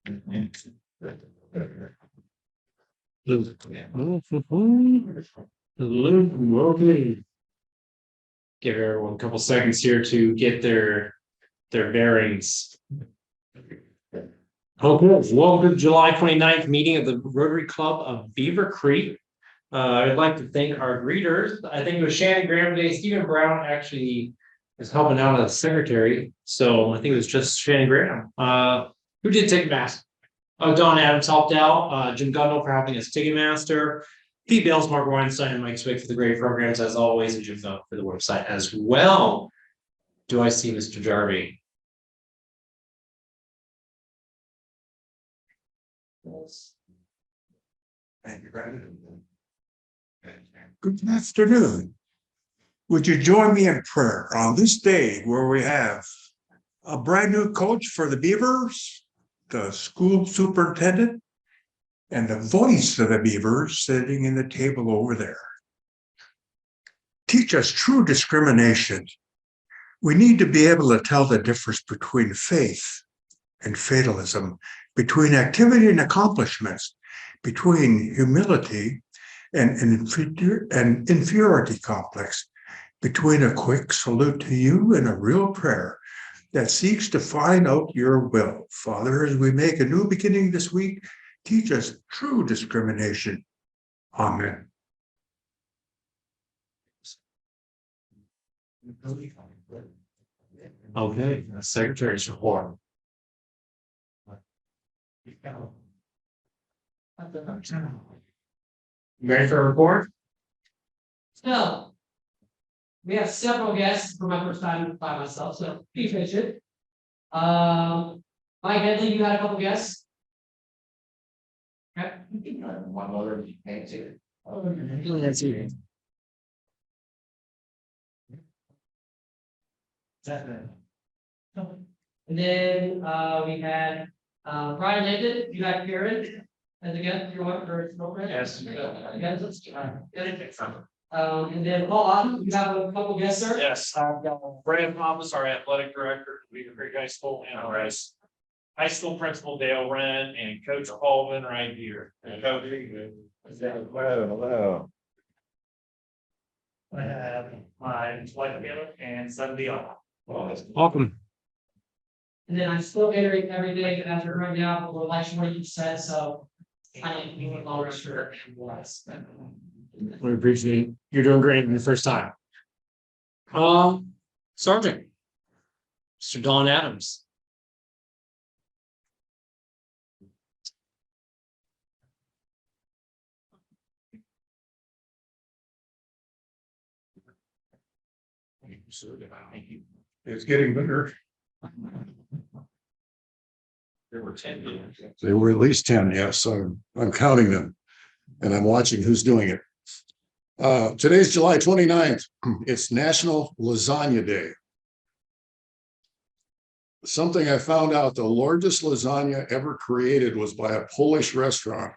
Okay. Give everyone a couple seconds here to get their bearings. Okay, welcome to the July 29th meeting of the Rotary Club of Beavercreek. I'd like to thank our greeters. I think it was Shannon Graham today. Stephen Brown actually is helping out as secretary. So I think it was just Shannon Graham. Who did Ticketmaster? Don Adams helped out. Jim Gundel for helping us Ticketmaster. Pete Bales, Mark Weinstein, and Mike Swick for the great programs as always, and Jim Thump for the website as well. Do I see Mr. Jarvie? Thank you, Brandon. Good afternoon. Would you join me in prayer on this day where we have a brand new coach for the Beavers, the school superintendent, and the voice of the Beavers sitting in the table over there? Teach us true discrimination. We need to be able to tell the difference between faith and fatalism, between activity and accomplishments, between humility and inferiority complex, between a quick salute to you and a real prayer that seeks to find out your will. Father, as we make a new beginning this week, teach us true discrimination. Amen. Okay, the secretary's report. Ready for a report? So, we have several guests for my first time by myself, so be patient. Mike Headley, you had a couple guests. Okay. One other. And then we had Brian Landon, you had Karen as a guest, your wife or girlfriend? Yes. And then Paul Otten, you have a couple guests, sir? Yes, I've got Brandon Thomas, our athletic director, Beaver Creek High School, and our high school principal Dale Wren, and Coach Alvin right here. Hello. I have my wife Taylor and son Dion. Welcome. And then I'm still entering every day after right now, but we're like what you said, so I need to be longer sure. We appreciate you're doing great in the first time. Sergeant, Mr. Don Adams. It's getting better. There were 10. They were at least 10, yes. I'm counting them and I'm watching who's doing it. Today's July 29th. It's National Lasagna Day. Something I found out, the largest lasagna ever created was by a Polish restaurant,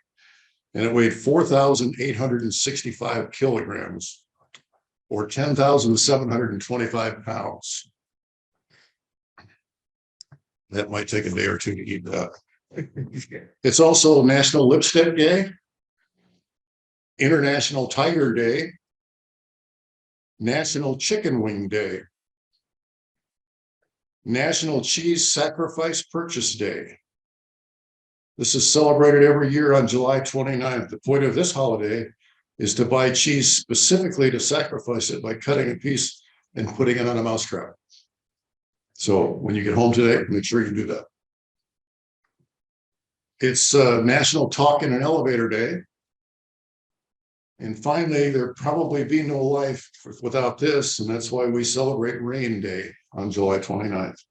and it weighed 4,865 kilograms or 10,725 pounds. That might take a day or two to eat that. It's also National Lipstick Day, International Tiger Day, National Chicken Wing Day, National Cheese Sacrifice Purchase Day. This is celebrated every year on July 29th. The point of this holiday is to buy cheese specifically to sacrifice it by cutting a piece and putting it on a mousetrap. So when you get home today, make sure you do that. It's National Talk in an Elevator Day. And finally, there'd probably be no life without this, and that's why we celebrate Rain Day on July 29th.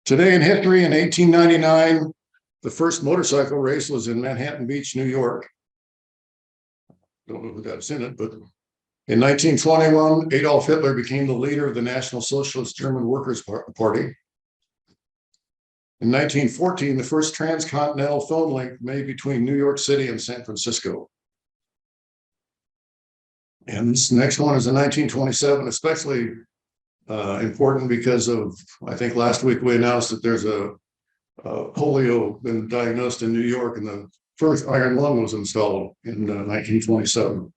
Today in history, in 1899, the first motorcycle race was in Manhattan Beach, New York. Don't know who that's in it, but in 1921, Adolf Hitler became the leader of the National Socialist German Workers' Party. In 1914, the first transcontinental phone link made between New York City and San Francisco. And this next one is in 1927, especially important because of, I think last week we announced that there's a polio been diagnosed in New York, and the first iron lung was installed in 1927.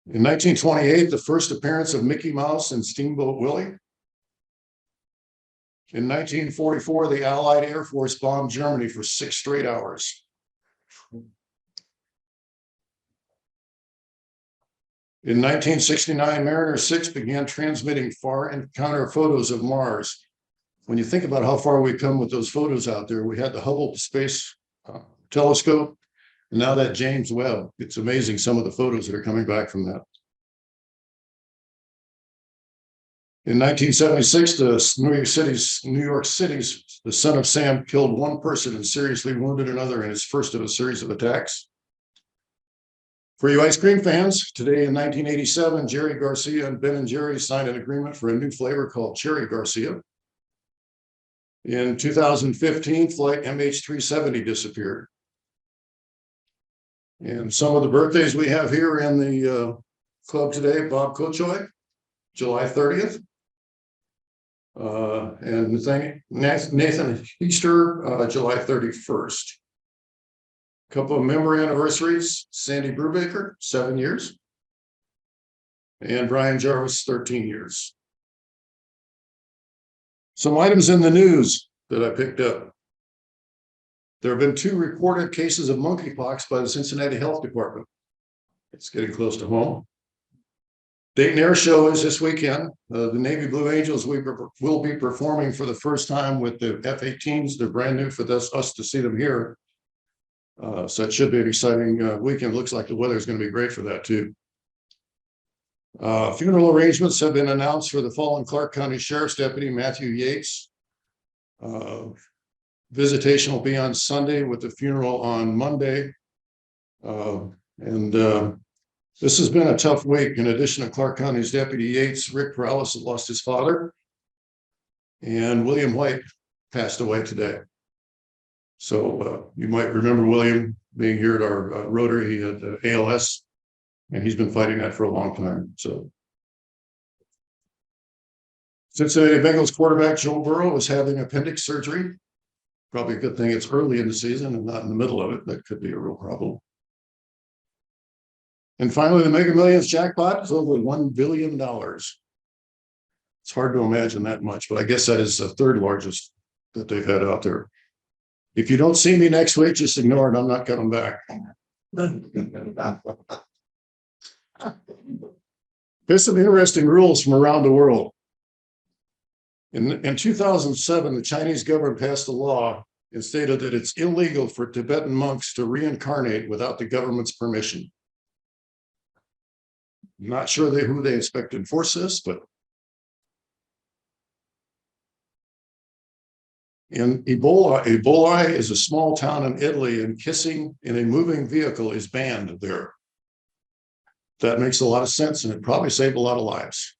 In 1928, the first appearance of Mickey Mouse and Steamboat Willie. In 1944, the Allied Air Force bombed Germany for 6 straight hours. In 1969, Mariner 6 began transmitting far encounter photos of Mars. When you think about how far we've come with those photos out there, we had the Hubble Space Telescope, and now that James Webb. It's amazing some of the photos that are coming back from that. In 1976, New York City's the Son of Sam killed one person and seriously wounded another in his first of a series of attacks. For you ice cream fans, today in 1987, Jerry Garcia and Ben & Jerry's signed an agreement for a new flavor called Cherry Garcia. In 2015, flight MH370 disappeared. And some of the birthdays we have here in the club today: Bob Kochoy, July 30th. And Nathan Easter, July 31st. A couple of member anniversaries: Sandy Brubaker, 7 years. And Brian Jarvis, 13 years. Some items in the news that I picked up. There have been 2 reported cases of monkeypox by the Cincinnati Health Department. It's getting close to home. Dayton Air Show is this weekend. The Navy Blue Angels will be performing for the first time with the F-18s. They're brand new for us to see them here. So it should be an exciting weekend. Looks like the weather is going to be great for that too. Funeral arrangements have been announced for the fallen Clark County Sheriff's Deputy Matthew Yates. Visitation will be on Sunday with the funeral on Monday. This has been a tough week. In addition to Clark County's Deputy Yates, Rick Perales lost his father, and William White passed away today. So you might remember William being here at our Rotary. He had ALS, and he's been fighting that for a long time. So Cincinnati Bengals quarterback Joe Burrow is having appendix surgery. Probably a good thing it's early in the season and not in the middle of it. That could be a real problem. And finally, the Mega Millions jackpot is over $1 billion. It's hard to imagine that much, but I guess that is the 3rd largest that they've had out there. If you don't see me next week, just ignore it. I'm not coming back. Here's some interesting rules from around the world. In 2007, the Chinese government passed a law and stated that it's illegal for Tibetan monks to reincarnate without the government's permission. I'm not sure who they expect to enforce this, but in Ebola is a small town in Italy, and kissing in a moving vehicle is banned there. That makes a lot of sense, and it probably saved a lot of lives.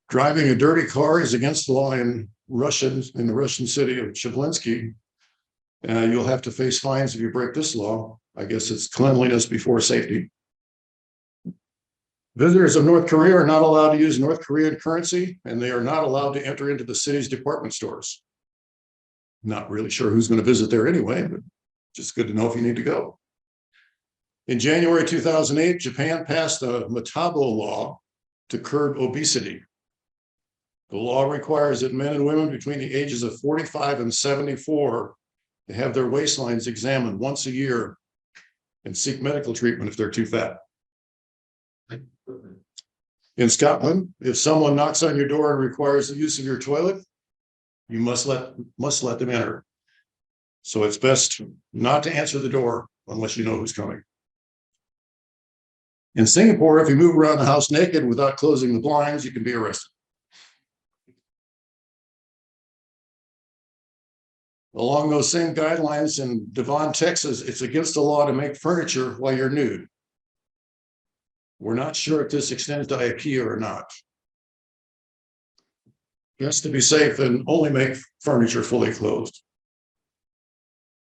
Driving a dirty car is against the law in the Russian city of Chelyabinsk. You'll have to face fines if you break this law. I guess it's cleanliness before safety. Visitors of North Korea are not allowed to use North Korean currency, and they are not allowed to enter into the city's department stores. Not really sure who's going to visit there anyway, but just good to know if you need to go. In January 2008, Japan passed a Metabo law to curb obesity. The law requires that men and women between the ages of 45 and 74 to have their waistlines examined once a year and seek medical treatment if they're too fat. In Scotland, if someone knocks on your door and requires the use of your toilet, you must let them enter. So it's best not to answer the door unless you know who's coming. In Singapore, if you move around the house naked without closing the blinds, you can be arrested. Along those same guidelines, in Devon, Texas, it's against the law to make furniture while you're nude. We're not sure if this extends to IKEA or not. Just to be safe, and only make furniture fully clothed.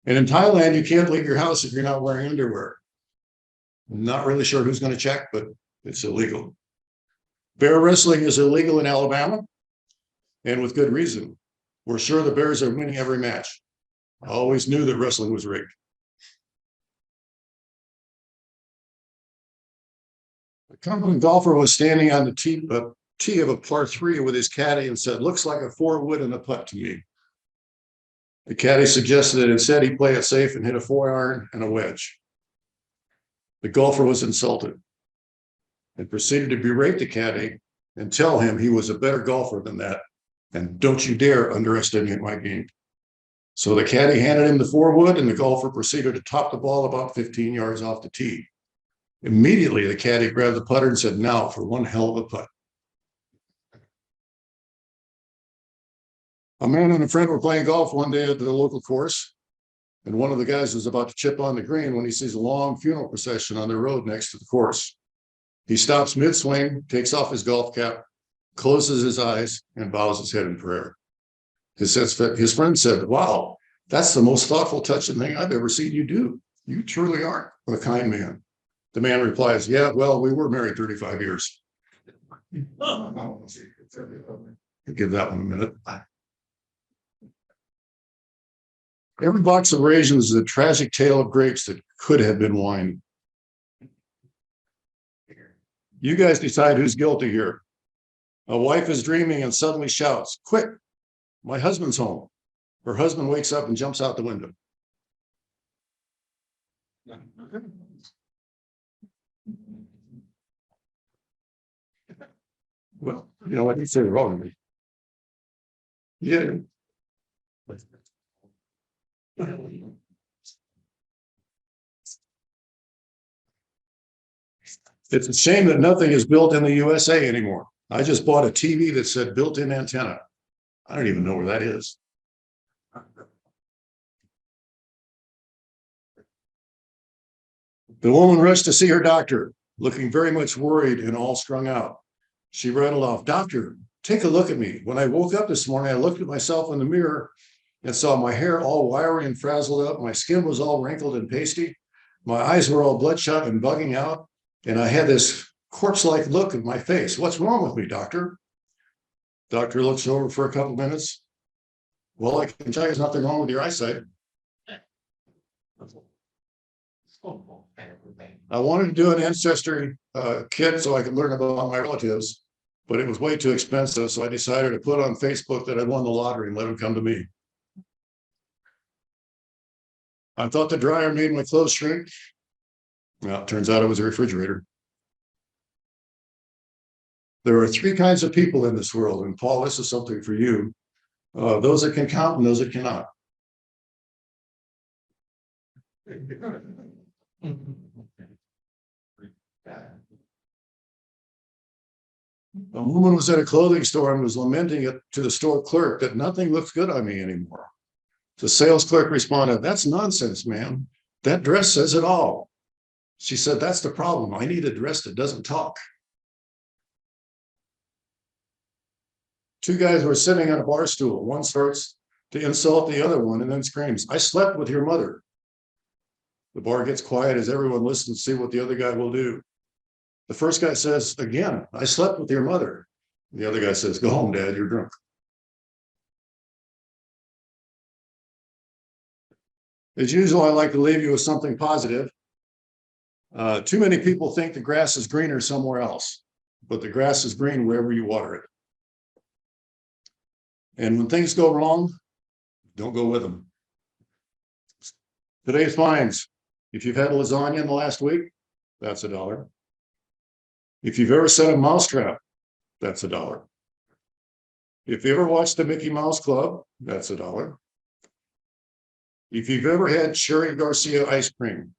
And in Thailand, you can't leave your house if you're not wearing underwear. I'm not really sure who's going to check, but it's illegal. Bear wrestling is illegal in Alabama, and with good reason. We're sure the Bears are winning every match. I always knew that wrestling was rigged. A competent golfer was standing on the tee of a par 3 with his caddy and said, "Looks like a 4-wood and a putt to me." The caddy suggested that instead he play it safe and hit a 4-iron and a wedge. The golfer was insulted and proceeded to berate the caddy and tell him he was a better golfer than that. And don't you dare underestimate my game. So the caddy handed him the 4-wood and the golfer proceeded to top the ball about 15 yards off the tee. Immediately, the caddy grabbed the putter and said, "Now for one hell of a putt." A man and a friend were playing golf one day at the local course, and one of the guys was about to chip on the green when he sees a long funeral procession on the road next to the course. He stops mid-swing, takes off his golf cap, closes his eyes, and bows his head in prayer. His friend said, "Wow, that's the most thoughtful, touching thing I've ever seen you do. You truly are a kind man." The man replies, "Yeah, well, we were married 35 years. I'll give that one a minute. Every box of raisins is a tragic tale of grapes that could have been wine. You guys decide who's guilty here. A wife is dreaming and suddenly shouts, "Quick, my husband's home." Her husband wakes up and jumps out the window. Well, you know what? You say wrong to me. Yeah. It's a shame that nothing is built in the USA anymore. I just bought a TV that said built-in antenna. I don't even know where that is. The woman rushed to see her doctor, looking very much worried and all strung out. She rattled off, "Doctor, take a look at me. When I woke up this morning, I looked at myself in the mirror and saw my hair all wiry and frazzled up. My skin was all wrinkled and pasty. My eyes were all bloodshot and bugging out. And I had this corpse-like look in my face. What's wrong with me, doctor?" Doctor looks over for a couple minutes. "Well, I can tell you there's nothing wrong with your eyesight. I wanted to do an ancestry kit so I could learn about my relatives, but it was way too expensive. So I decided to put on Facebook that I won the lottery and let them come to me. I thought the dryer made my clothes shrink. Well, it turns out it was a refrigerator. There are 3 kinds of people in this world, and Paul, this is something for you. Those that can count and those that cannot. A woman was at a clothing store and was lamenting it to the store clerk that nothing looks good on me anymore. The sales clerk responded, "That's nonsense, ma'am. That dress says it all." She said, "That's the problem. I need a dress that doesn't talk." 2 guys were sitting on a bar stool. One starts to insult the other one and then screams, "I slept with your mother." The bar gets quiet as everyone listens to see what the other guy will do. The first guy says, "Again, I slept with your mother." The other guy says, "Go home, Dad, you're drunk." As usual, I like to leave you with something positive. Too many people think the grass is greener somewhere else, but the grass is green wherever you water it. And when things go wrong, don't go with them. Today's fines. If you've had lasagna in the last week, that's $1. If you've ever set a mousetrap, that's $1. If you ever watched the Mickey Mouse Club, that's $1. If you've ever had Cherry Garcia ice cream,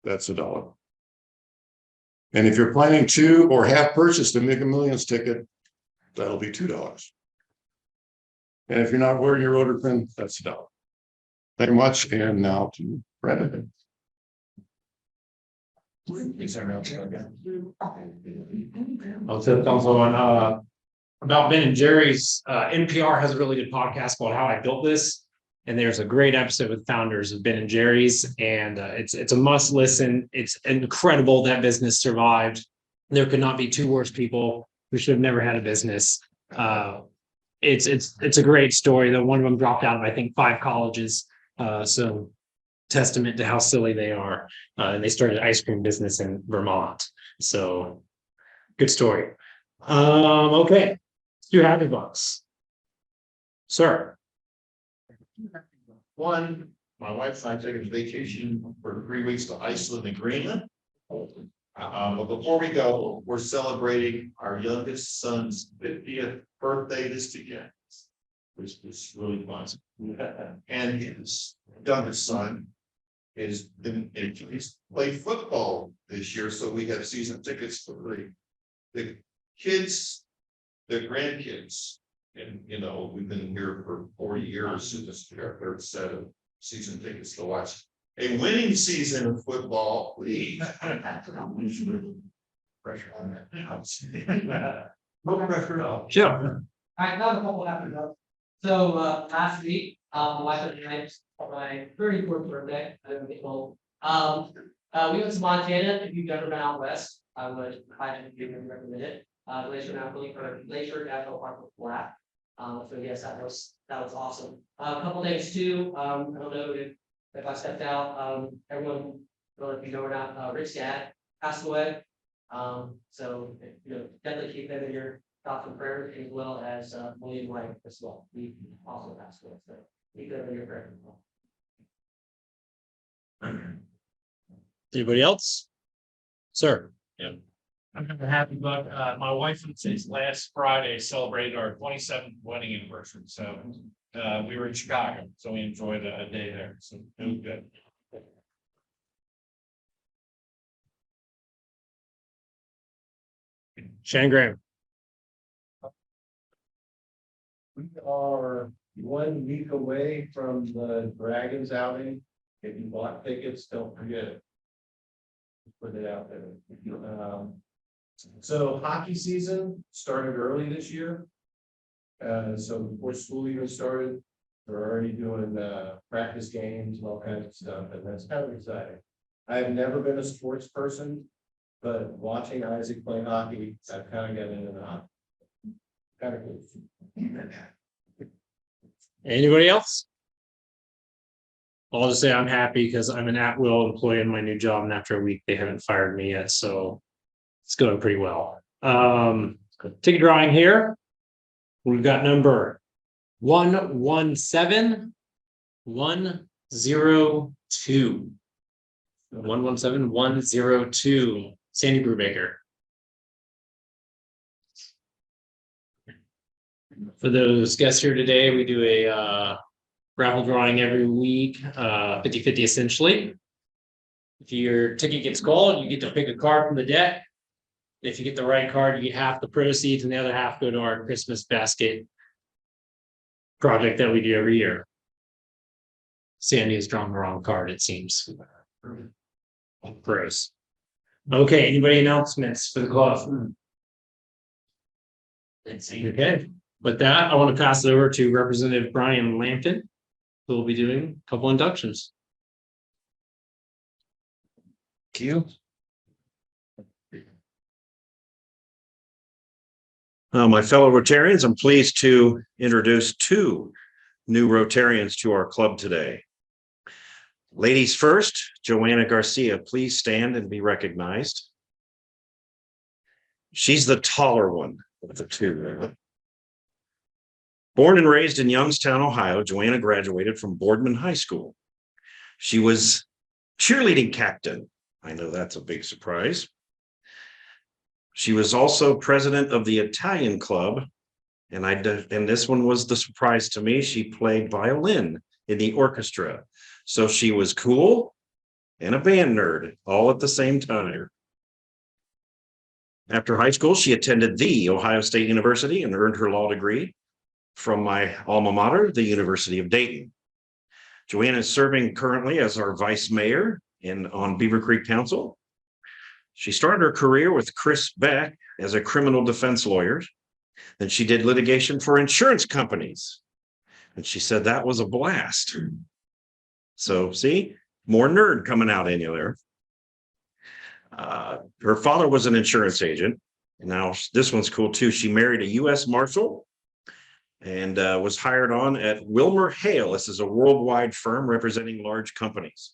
that's $1. And if you're planning to or have purchased a Mega Millions ticket, that'll be $2. And if you're not wearing your Rotary pin, that's $1. Thank you much. And now to Brandon. I'll tell someone about Ben and Jerry's. NPR has a really good podcast called How I Built This. And there's a great episode with founders of Ben and Jerry's. And it's a must listen. It's incredible that business survived. There could not be 2 worse people who should have never had a business. it's a great story. That one of them dropped out of, I think, 5 colleges. So testament to how silly they are. And they started an ice cream business in Vermont. So good story. Okay. Let's do happy bucks. Sir. One, my wife and I took a vacation for 3 weeks to Iceland and Greenland. But before we go, we're celebrating our youngest son's 50th birthday this weekend, which is really fun. And his youngest son he's played football this year, so we have season tickets for the kids, the grandkids. And, you know, we've been here for 40 years, and this is our 3rd set of season tickets to watch a winning season of football. Please. Pressure on that. No pressure at all. Sure. All right, now a couple after that. So, last week, my wife and I, for my 34th birthday, I don't get old. We went to Montana. If you've never been out west, I would highly recommend it. Glacier National Park was flat. So yes, that was awesome. A couple days too. I don't know if I stepped out. Everyone, well, if you know or not, Rick's dad passed away. So definitely keep him in your thoughts and prayers, as well as William White as well. He also passed away. So keep them in your prayers. Anybody else? Sir. I'm happy, but my wife and since last Friday celebrated our 27th wedding anniversary. So we were in Chicago, so we enjoyed a day there. So it was good. Shannon Graham. We are 1 week away from the Dragons outing. If you bought tickets, don't forget. Put it out there. So hockey season started early this year. So before school even started, we're already doing practice games and all kinds of stuff, and that's kind of exciting. I've never been a sports person, but watching Isaac play hockey, I've kind of gotten into the hockey. Kind of cool. Anybody else? I'll just say I'm happy because I'm an at-will employee in my new job, and after a week, they haven't fired me yet, so it's going pretty well. Ticket drawing here. We've got number 117102. 117102. Sandy Brubaker. For those guests here today, we do a raffle drawing every week, 50-50 essentially. If your ticket gets called, you get to pick a card from the deck. If you get the right card, you get half the proceeds, and the other half go to our Christmas basket project that we do every year. Sandy has drawn the wrong card, it seems. Gross. Okay, anybody announcements for the club? Okay, with that, I want to pass it over to Representative Brian Lampton, who will be doing a couple inductions. Thank you. My fellow Rotarians, I'm pleased to introduce 2 new Rotarians to our club today. Ladies first, Joanna Garcia, please stand and be recognized. She's the taller one of the 2. Born and raised in Youngstown, Ohio, Joanna graduated from Boardman High School. She was cheerleading captain. I know that's a big surprise. She was also president of the Italian club, and this one was the surprise to me. She played violin in the orchestra, so she was cool and a band nerd all at the same time. After high school, she attended the Ohio State University and earned her law degree from my alma mater, the University of Dayton. Joanna is serving currently as our vice mayor on Beavercreek Council. She started her career with Chris Beck as a criminal defense lawyer. Then she did litigation for insurance companies. And she said that was a blast. So see, more nerd coming out in you there. Her father was an insurance agent. Now, this one's cool too. She married a U.S. Marshal and was hired on at Wilmer Hale. This is a worldwide firm representing large companies.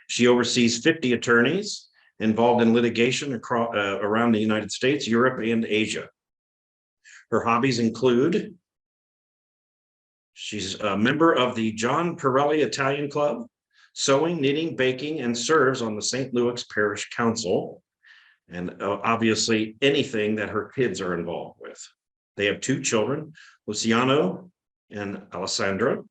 She oversees 50 attorneys involved in litigation across, around the United States, Europe, and Asia. Her hobbies include she's a member of the John Pirelli Italian Club, sewing, knitting, baking, and serves on the St. Louis Parish Council, and obviously anything that her kids are involved with. They have 2 children, Luciano and Alessandra.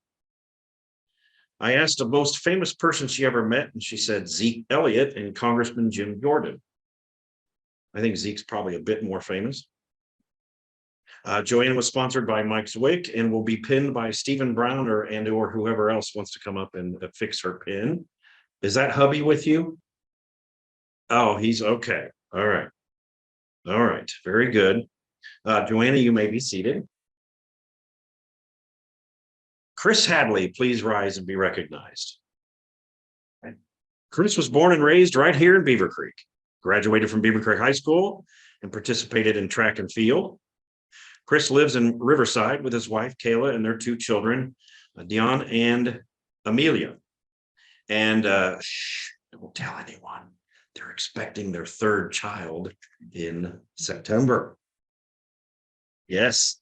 I asked the most famous person she ever met, and she said Zeke Elliott and Congressman Jim Jordan. I think Zeke's probably a bit more famous. Joanne was sponsored by Mike Zwick and will be pinned by Stephen Brown or whoever else wants to come up and fix her pin. Is that hubby with you? Oh, he's okay. All right. All right. Very good. Joanna, you may be seated. Chris Hadley, please rise and be recognized. Chris was born and raised right here in Beavercreek, graduated from Beavercreek High School and participated in track and field. Chris lives in Riverside with his wife, Kayla, and their 2 children, Dion and Amelia. And don't tell anyone. They're expecting their 3rd child in September. Yes.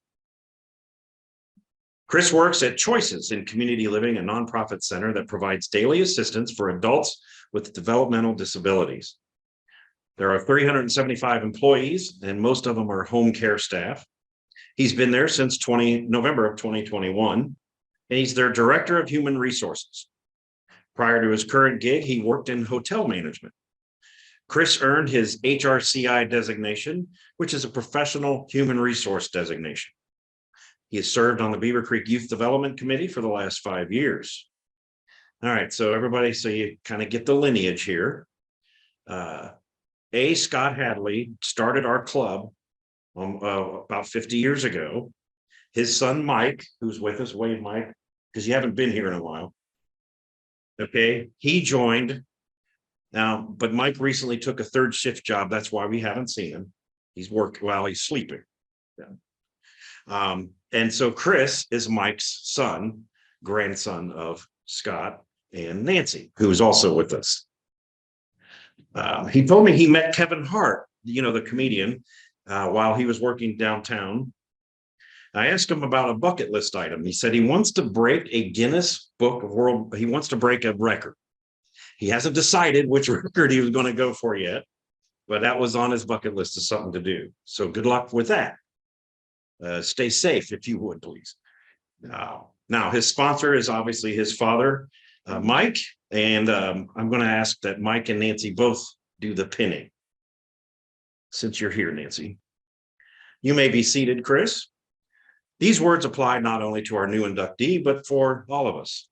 Chris works at Choices in Community Living, a nonprofit center that provides daily assistance for adults with developmental disabilities. There are 375 employees, and most of them are home care staff. He's been there since November of 2021, and he's their director of human resources. Prior to his current gig, he worked in hotel management. Chris earned his HRCI designation, which is a professional human resource designation. He has served on the Beavercreek Youth Development Committee for the last 5 years. All right, so everybody, so you kind of get the lineage here. Scott Hadley started our club about 50 years ago. His son, Mike, who's with us, wave Mike, because you haven't been here in a while. Okay, he joined now, but Mike recently took a 3rd shift job. That's why we haven't seen him. He's working while he's sleeping. Yeah. And so Chris is Mike's son, grandson of Scott and Nancy, who is also with us. He told me he met Kevin Hart, the comedian, while he was working downtown. I asked him about a bucket list item. He said he wants to break a Guinness Book of World. He wants to break a record. He hasn't decided which record he was going to go for yet, but that was on his bucket list as something to do. So good luck with that. Stay safe, if you would, please. Now, his sponsor is obviously his father, Mike, and I'm going to ask that Mike and Nancy both do the pinning. Since you're here, Nancy. You may be seated, Chris. These words apply not only to our new inductee, but for all of us.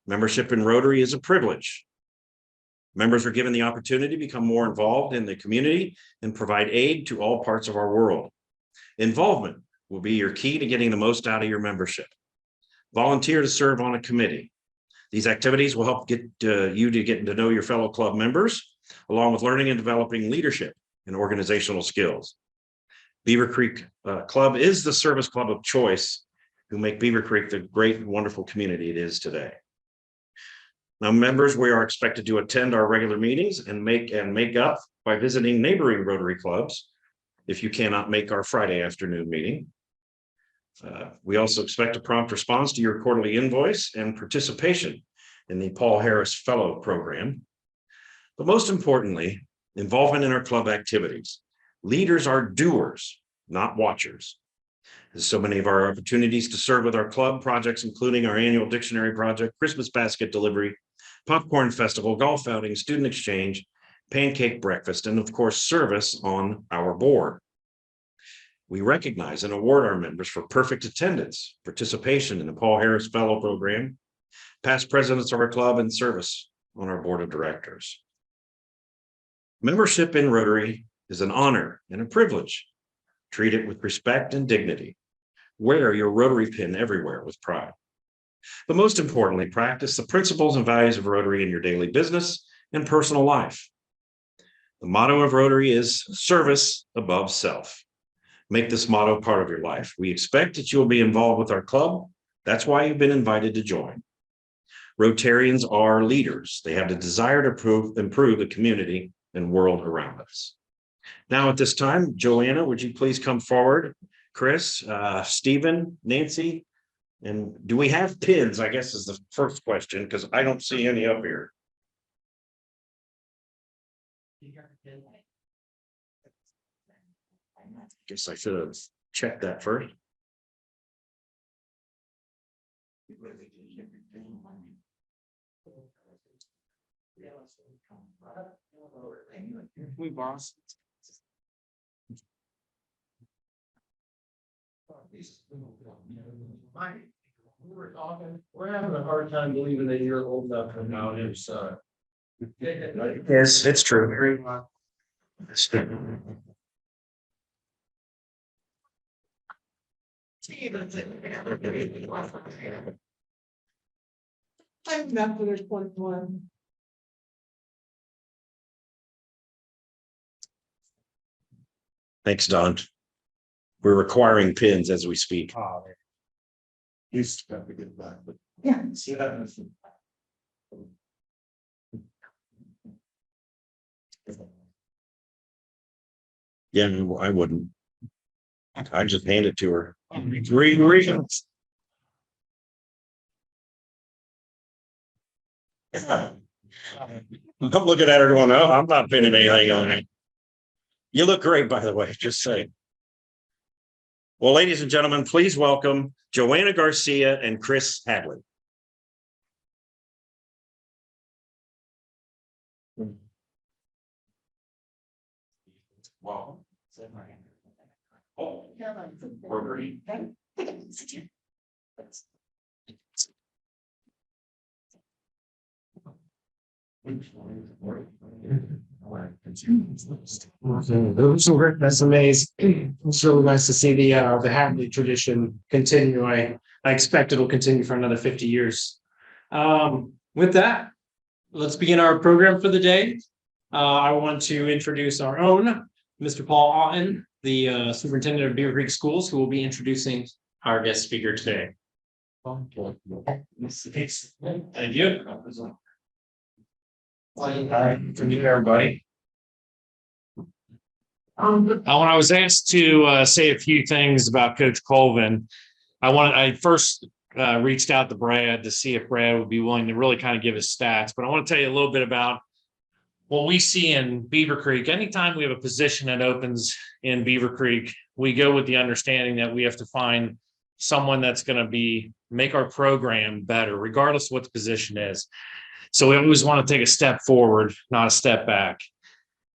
Membership in Rotary is a privilege. Members are given the opportunity to become more involved in the community and provide aid to all parts of our world. Involvement will be your key to getting the most out of your membership. Volunteer to serve on a committee. These activities will help get you to get to know your fellow club members, along with learning and developing leadership and organizational skills. Beavercreek Club is the service club of choice who make Beavercreek the great and wonderful community it is today. Now, members, we are expected to attend our regular meetings and make up by visiting neighboring Rotary clubs if you cannot make our Friday afternoon meeting. We also expect a prompt response to your quarterly invoice and participation in the Paul Harris Fellow Program. But most importantly, involvement in our club activities. Leaders are doers, not watchers. There's so many of our opportunities to serve with our club projects, including our annual dictionary project, Christmas basket delivery, popcorn festival, golf outing, student exchange, pancake breakfast, and of course, service on our board. We recognize and award our members for perfect attendance, participation in the Paul Harris Fellow Program, past presidents of our club, and service on our board of directors. Membership in Rotary is an honor and a privilege. Treat it with respect and dignity. Wear your Rotary pin everywhere with pride. But most importantly, practice the principles and values of Rotary in your daily business and personal life. The motto of Rotary is service above self. Make this motto part of your life. We expect that you will be involved with our club. That's why you've been invited to join. Rotarians are leaders. They have the desire to improve the community and world around us. Now at this time, Joanna, would you please come forward? Chris, Stephen, Nancy, and do we have pins? I guess is the first question because I don't see any up here. Guess I should have checked that first. We borrow. We're having a hard time believing that you're old enough to know him, son. Yes, it's true. I'm not for there's 21. Thanks, Don. We're requiring pins as we speak. He's got to get back, but. Yeah. Yeah, no, I wouldn't. I'd just hand it to her. Read. I'm looking at her going, no, I'm not pinning anything on it. You look great, by the way, just saying. Well, ladies and gentlemen, please welcome Joanna Garcia and Chris Hadley. Wow. Oh, Rotary. That's amazing. It's really nice to see the Hadley tradition continue. I expect it'll continue for another 50 years. With that, let's begin our program for the day. I want to introduce our own Mr. Paul Otten, the superintendent of Beavercreek Schools, who will be introducing our guest speaker today. Thank you. Hi, from you, everybody. When I was asked to say a few things about Coach Colvin, I first reached out to Brad to see if Brad would be willing to really kind of give his stats. But I want to tell you a little bit about what we see in Beavercreek. Anytime we have a position that opens in Beavercreek, we go with the understanding that we have to find someone that's going to make our program better, regardless of what the position is. So we always want to take a step forward, not a step back.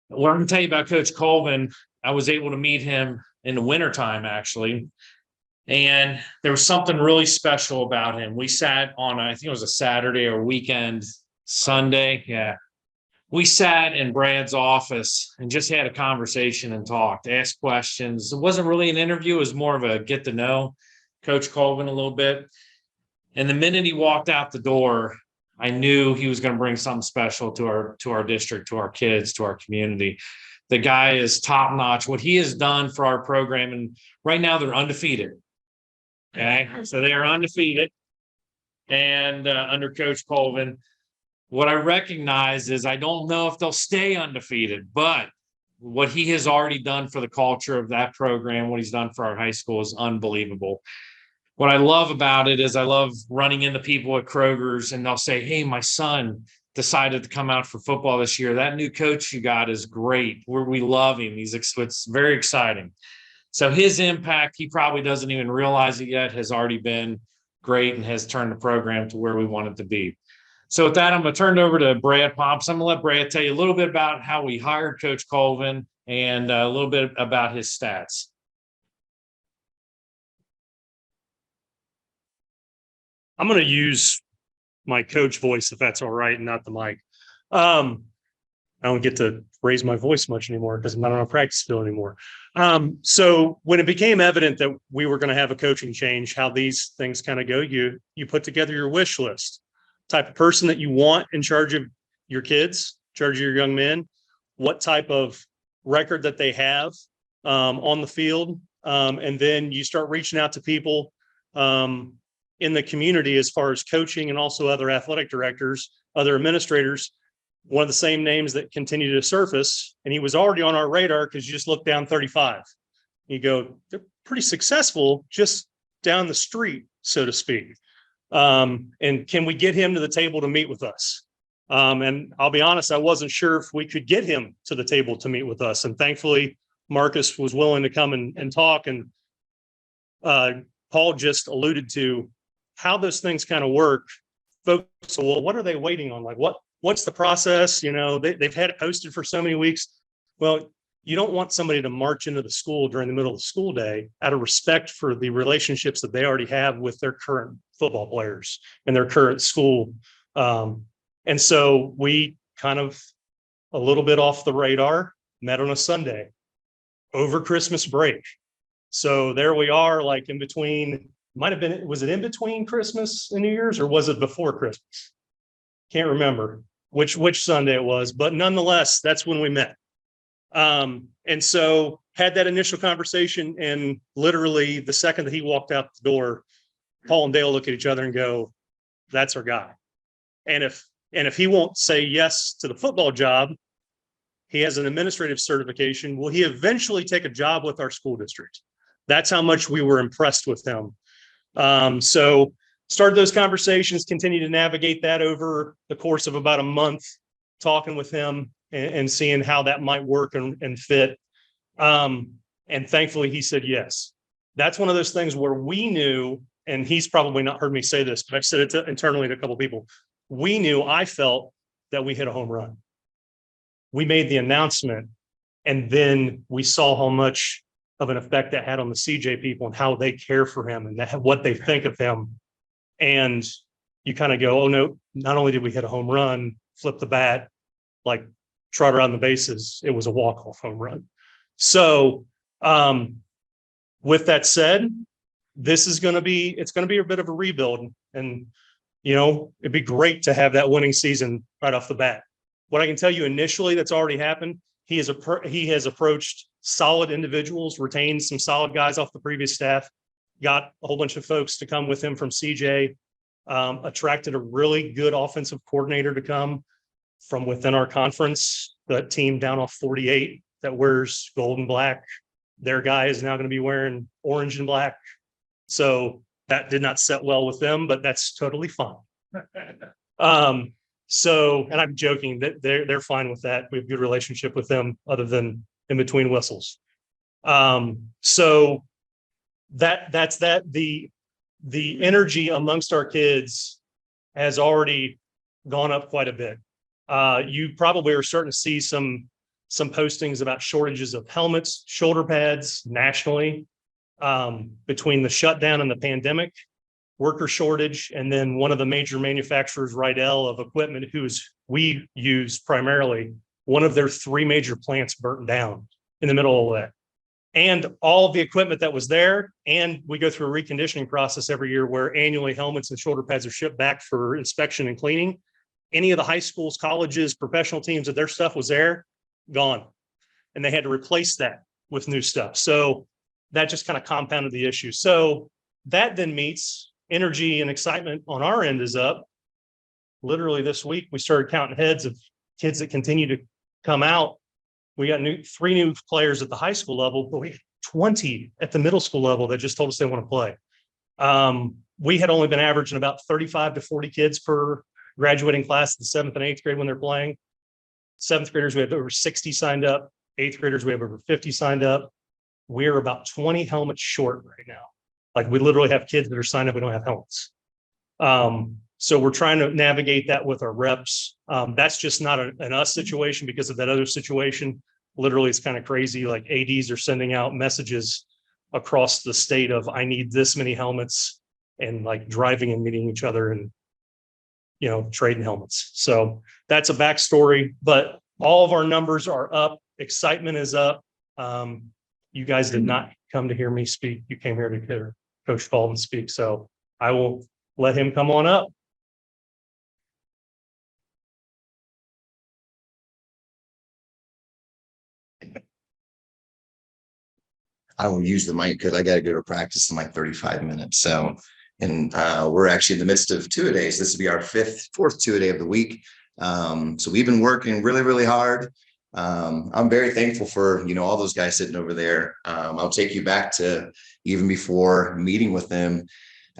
What I'm going to tell you about Coach Colvin, I was able to meet him in the wintertime, actually. And there was something really special about him. We sat on, I think it was a Saturday or weekend, Sunday. Yeah. We sat in Brad's office and just had a conversation and talked, asked questions. It wasn't really an interview. It was more of a get to know Coach Colvin a little bit. And the minute he walked out the door, I knew he was going to bring something special to our district, to our kids, to our community. The guy is top notch. What he has done for our program, and right now they're undefeated. Okay, so they are undefeated, and under Coach Colvin, what I recognize is I don't know if they'll stay undefeated, but what he has already done for the culture of that program, what he's done for our high school is unbelievable. What I love about it is I love running into people at Kroger's and they'll say, hey, my son decided to come out for football this year. That new coach you got is great. We love him. It's very exciting. So his impact, he probably doesn't even realize it yet, has already been great and has turned the program to where we want it to be. So with that, I'm going to turn it over to Brad Pomps. I'm going to let Brad tell you a little bit about how we hired Coach Colvin and a little bit about his stats. I'm going to use my coach voice, if that's all right, and not the mic. I don't get to raise my voice much anymore because I'm not on a practice field anymore. So when it became evident that we were going to have a coaching change, how these things kind of go, you put together your wish list, type of person that you want in charge of your kids, in charge of your young men, what type of record that they have on the field, And then you start reaching out to people in the community as far as coaching and also other athletic directors, other administrators. One of the same names that continue to surface, and he was already on our radar because you just look down 35. You go, they're pretty successful just down the street, so to speak. And can we get him to the table to meet with us? And I'll be honest, I wasn't sure if we could get him to the table to meet with us. And thankfully, Marcus was willing to come and talk. And Paul just alluded to how those things kind of work. Folks, so, well, what are they waiting on? Like, what's the process? You know, they've had it posted for so many weeks. Well, you don't want somebody to march into the school during the middle of the school day out of respect for the relationships that they already have with their current football players and their current school. And so we kind of a little bit off the radar, met on a Sunday over Christmas break. So there we are, like in between, might have been, was it in between Christmas and New Year's, or was it before Christmas? Can't remember which Sunday it was, but nonetheless, that's when we met. And so had that initial conversation, and literally the second that he walked out the door, Paul and Dale look at each other and go, that's our guy. And if he won't say yes to the football job, he has an administrative certification. Will he eventually take a job with our school district? That's how much we were impressed with him. So started those conversations, continued to navigate that over the course of about a month, talking with him and seeing how that might work and fit. And thankfully he said yes. That's one of those things where we knew, and he's probably not heard me say this, but I've said it internally to a couple of people. We knew, I felt that we hit a home run. We made the announcement, and then we saw how much of an effect that had on the CJ people and how they care for him and what they think of him. And you kind of go, oh no, not only did we hit a home run, flip the bat, like trot around the bases, it was a walk-off home run. So with that said, it's going to be a bit of a rebuild, and you know, it'd be great to have that winning season right off the bat. What I can tell you initially that's already happened, he has approached solid individuals, retained some solid guys off the previous staff, got a whole bunch of folks to come with him from CJ, attracted a really good offensive coordinator to come from within our conference, that team down off 48 that wears gold and black. Their guy is now going to be wearing orange and black. So that did not set well with them, but that's totally fine. So, and I'm joking that they're fine with that. We have a good relationship with them other than in between whistles. So that's that. The energy amongst our kids has already gone up quite a bit. You probably are starting to see some postings about shortages of helmets, shoulder pads nationally, between the shutdown and the pandemic, worker shortage, and then one of the major manufacturers, Rydell, of equipment, we use primarily, one of their 3 major plants burnt down in the middle of that. And all of the equipment that was there, and we go through a reconditioning process every year where annually helmets and shoulder pads are shipped back for inspection and cleaning. Any of the high schools, colleges, professional teams that their stuff was there, gone. And they had to replace that with new stuff. So that just kind of compounded the issue. So that then meets energy and excitement on our end is up. Literally this week, we started counting heads of kids that continue to come out. We got 3 new players at the high school level, but we had 20 at the middle school level that just told us they want to play. We had only been averaging about 35 to 40 kids per graduating class in the 7th and 8th grade when they're playing. 7th graders, we have over 60 signed up. 8th graders, we have over 50 signed up. We're about 20 helmets short right now. Like, we literally have kids that are signed up, we don't have helmets. So we're trying to navigate that with our reps. That's just not an us situation because of that other situation. Literally, it's kind of crazy. Like, ADs are sending out messages across the state of, I need this many helmets, and like driving and meeting each other and, you know, trading helmets. So that's a backstory, but all of our numbers are up. Excitement is up. You guys did not come to hear me speak. You came here to hear Coach Baldwin speak. So I will let him come on up. I will use the mic because I got to go to practice in like 35 minutes. So, and we're actually in the midst of two-a-days. This will be our fourth two-a-day of the week. So we've been working really, really hard. I'm very thankful for, all those guys sitting over there. I'll take you back to even before meeting with them.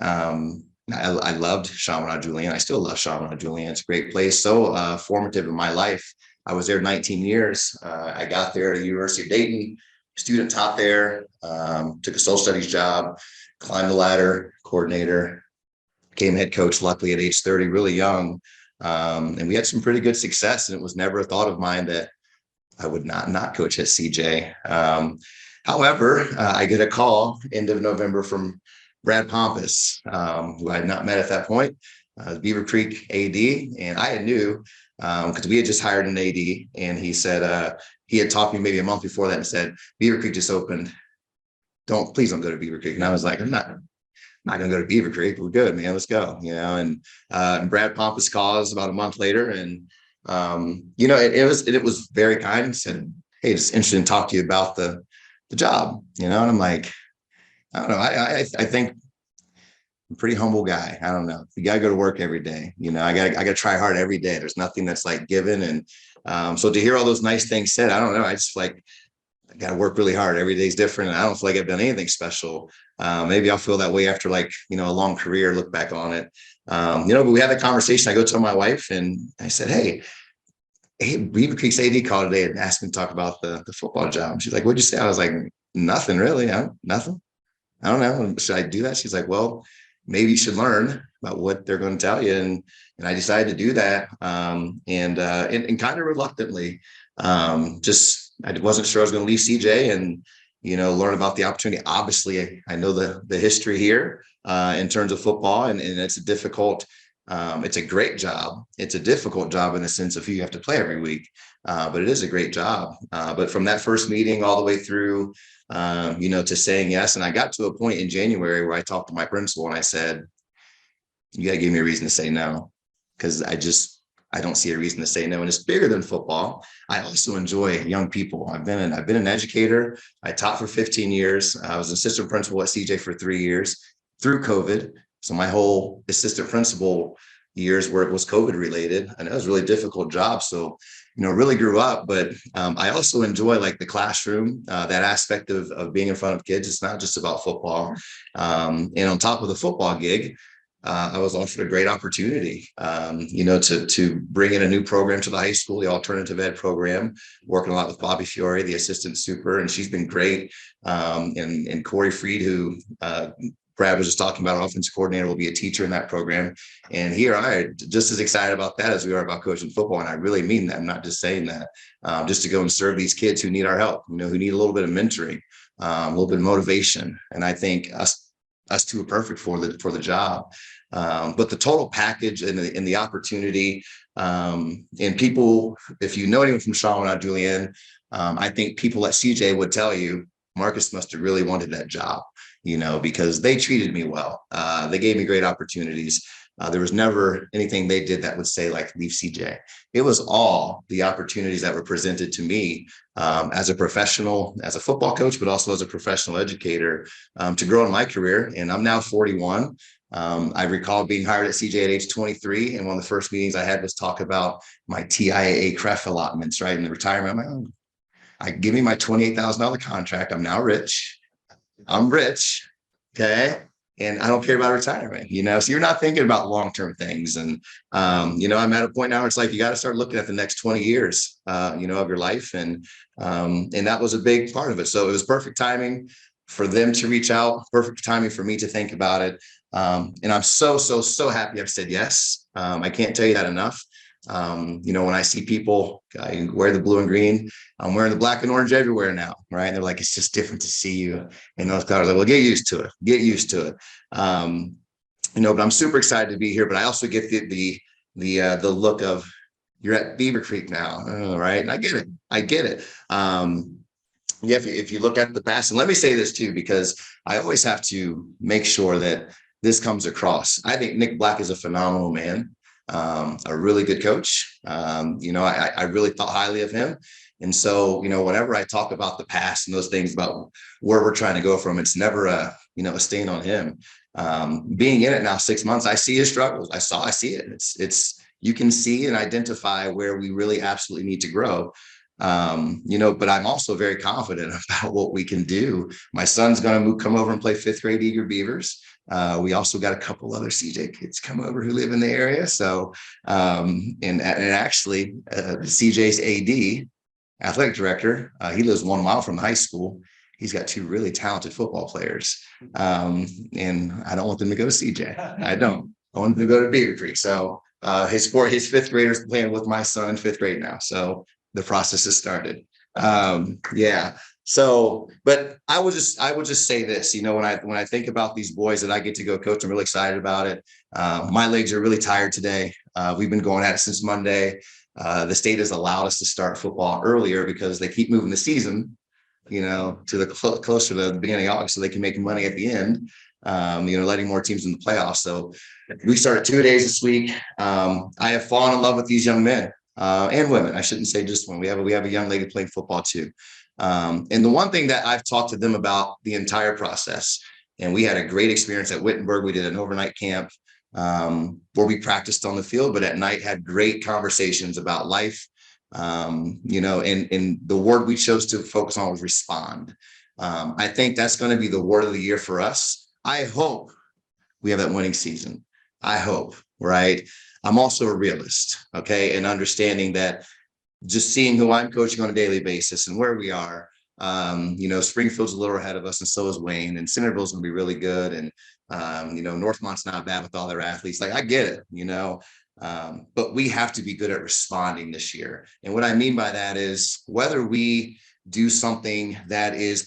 I loved Chaminade Julian. I still love Chaminade Julian. It's a great place. So formative in my life. I was there 19 years. I got there at the University of Dayton, student taught there, took a social studies job, climbed the ladder, coordinator, became head coach, luckily at age 30, really young. And we had some pretty good success. And it was never a thought of mine that I would not coach at CJ. However, I get a call end of November from Brad Pompous, who I had not met at that point, Beavercreek AD. And I knew because we had just hired an AD, and he said he had talked to me maybe a month before that and said, Beavercreek just opened. Please don't go to Beavercreek. And I was like, I'm not going to go to Beavercreek. We're good, man. Let's go. And Brad Pompous calls about a month later, and it was very kind. He said, hey, it's interesting to talk to you about the job, and I'm like, I don't know. I think I'm a pretty humble guy. I don't know. You got to go to work every day. I got to try hard every day. There's nothing that's like given. And so to hear all those nice things said, I don't know. I just like, I got to work really hard. Every day's different. And I don't feel like I've done anything special. Maybe I'll feel that way after like, a long career, look back on it. But we had a conversation. I go to my wife and I said, hey, Beavercreek's AD called today and asked me to talk about the football job. She's like, what'd you say? I was like, nothing really. Nothing. I don't know. Should I do that? She's like, well, maybe you should learn about what they're going to tell you. And I decided to do that. And kind of reluctantly, I wasn't sure I was going to leave CJ and, learn about the opportunity. Obviously, I know the history here in terms of football, and it's a difficult, it's a great job. It's a difficult job in the sense of who you have to play every week, but it is a great job. But from that first meeting all the way through, to saying yes. And I got to a point in January where I talked to my principal and I said, you got to give me a reason to say no, because I don't see a reason to say no. And it's bigger than football. I also enjoy young people. I've been an educator. I taught for 15 years. I was assistant principal at CJ for 3 years through COVID. So my whole assistant principal years where it was COVID related, and it was a really difficult job. So, really grew up, but I also enjoy like the classroom, that aspect of being in front of kids. It's not just about football. And on top of the football gig, I was offered a great opportunity, to bring in a new program to the high school, the alternative ed program, working a lot with Bobby Fiore, the assistant super, and she's been great. And Corey Freed, who Brad was just talking about, offensive coordinator, will be a teacher in that program. And here I am just as excited about that as we are about coaching football. And I really mean that. I'm not just saying that, just to go and serve these kids who need our help, who need a little bit of mentoring, a little bit of motivation. And I think us two are perfect for the job. But the total package and the opportunity, and people, if you know anyone from Chaminade Julian, I think people at CJ would tell you, Marcus must have really wanted that job, because they treated me well. They gave me great opportunities. There was never anything they did that would say like leave CJ. It was all the opportunities that were presented to me as a professional, as a football coach, but also as a professional educator, to grow in my career. And I'm now 41. I recall being hired at CJ at age 23. And one of the first meetings I had was talk about my TIAA CREF allotments, right? In the retirement, I'm like, give me my $28,000 contract. I'm now rich. I'm rich. Okay. And I don't care about retirement, so you're not thinking about long-term things. And, I'm at a point now where it's like, you got to start looking at the next 20 years, of your life. And that was a big part of it. So it was perfect timing for them to reach out, perfect timing for me to think about it. And I'm so happy I've said yes. I can't tell you that enough. When I see people wear the blue and green, I'm wearing the black and orange everywhere now, right? And they're like, it's just different to see you in those colors. Like, well, get used to it. But I'm super excited to be here. But I also get the look of, you're at Beavercreek now, right? And I get it. If you look at the past, and let me say this too, because I always have to make sure that this comes across. I think Nick Black is a phenomenal man. A really good coach. I really thought highly of him. And so, whenever I talk about the past and those things about where we're trying to go from, it's never a stain on him. Being in it now 6 months, I see his struggles. I see it. You can see and identify where we really absolutely need to grow. But I'm also very confident about what we can do. My son's going to come over and play 5th grade Eager Beavers. We also got a couple other CJ kids come over who live in the area. So, and actually, CJ's AD, athletic director, he lives 1 mile from the high school. He's got 2 really talented football players. And I don't want them to go to CJ. I don't. I want them to go to Beavercreek. So his 5th graders playing with my son in 5th grade now. So the process has started. Yeah. So, but I would just say this, when I think about these boys that I get to go coach, I'm really excited about it. My legs are really tired today. We've been going at it since Monday. The state has allowed us to start football earlier because they keep moving the season, to the closer to the beginning of August so they can make money at the end, letting more teams in the playoffs. So we started 2 days this week. I have fallen in love with these young men and women. I shouldn't say just one. We have a young lady playing football too. And the one thing that I've talked to them about the entire process, and we had a great experience at Wittenberg. We did an overnight camp where we practiced on the field, but at night had great conversations about life. And the word we chose to focus on was respond. I think that's going to be the word of the year for us. I hope we have that winning season. I hope, right? I'm also a realist, okay? And understanding that just seeing who I'm coaching on a daily basis and where we are, Springfield's a little ahead of us and so is Wayne, and Centerville's going to be really good. And, Northmont's not bad with all their athletes. Like, I get it, but we have to be good at responding this year. And what I mean by that is whether we do something that is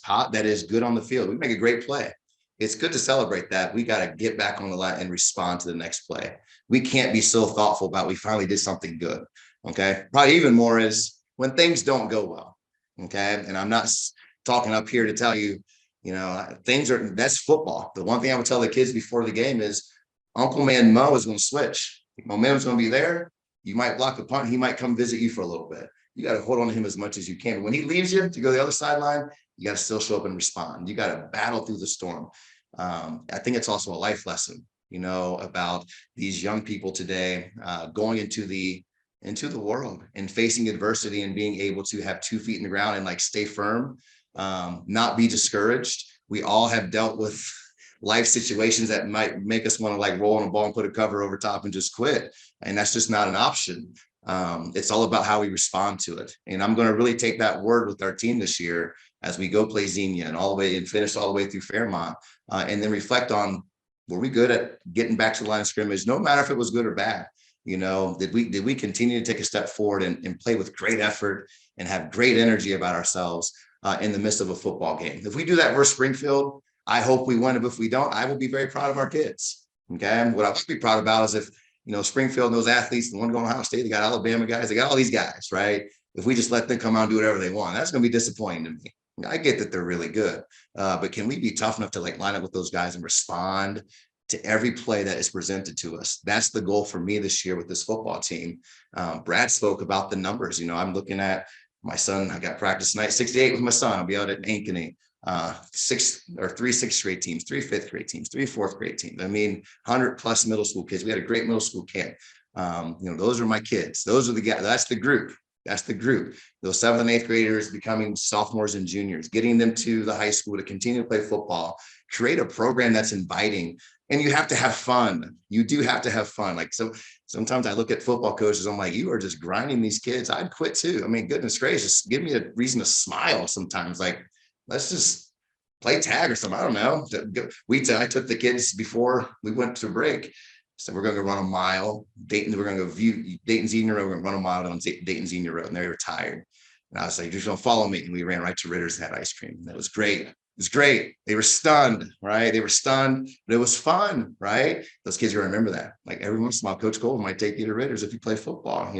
good on the field, we make a great play. It's good to celebrate that. We got to get back on the line and respond to the next play. We can't be so thoughtful about we finally did something good. Okay. Probably even more is when things don't go well. Okay. And I'm not talking up here to tell you, that's football. The one thing I would tell the kids before the game is Uncle Man Mo is going to switch. Momentum's going to be there. You might block a punt. He might come visit you for a little bit. You got to hold on to him as much as you can. When he leaves you to go to the other sideline, you got to still show up and respond. You got to battle through the storm. I think it's also a life lesson, about these young people today going into the world and facing adversity and being able to have 2 feet in the ground and stay firm, not be discouraged. We all have dealt with life situations that might make us want to roll on a ball and put a cover over top and just quit. And that's just not an option. It's all about how we respond to it. And I'm going to really take that word with our team this year as we go play Xenia and finish all the way through Fairmont, and then reflect on, were we good at getting back to the line of scrimmage, no matter if it was good or bad? Did we continue to take a step forward and play with great effort and have great energy about ourselves in the midst of a football game? If we do that versus Springfield, I hope we win. But if we don't, I will be very proud of our kids. Okay. What I would be proud about is if, Springfield and those athletes, the one going to Ohio State, they got Alabama guys, they got all these guys, right? If we just let them come out and do whatever they want, that's going to be disappointing to me. I get that they're really good, but can we be tough enough to line up with those guys and respond to every play that is presented to us? That's the goal for me this year with this football team. Brad spoke about the numbers. I'm looking at my son. I got practice tonight, 68 with my son. I'll be out at Ankeny. 3 6th grade teams, 3 5th grade teams, 3 4th grade teams. 100+ middle school kids. We had a great middle school camp. Those are my kids. Those are the guys. That's the group. Those 7th and 8th graders becoming sophomores and juniors, getting them to the high school to continue to play football, create a program that's inviting. And you have to have fun. You do have to have fun. So sometimes I look at football coaches, I'm like, you are just grinding these kids. I'd quit too. Goodness gracious, give me a reason to smile sometimes. Let's just play tag or something. I don't know. I took the kids before we went to break. So we're going to go run a mile. We're going to go view Dayton Xenia Road. We're going to run a mile down Dayton Xenia Road. And they were tired. And I was like, you're just going to follow me. And we ran right to Ritter's and had ice cream. And it was great. It was great. They were stunned, right? They were stunned, but it was fun, right? Those kids are going to remember that. Every once in a while, Coach Cole might take you to Ritter's if you play football,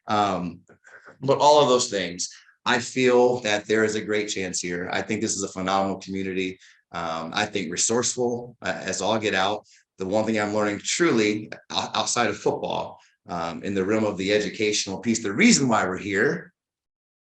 But all of those things, I feel that there is a great chance here. I think this is a phenomenal community. I think resourceful as all get out. The one thing I'm learning truly outside of football, in the realm of the educational piece, the reason why we're here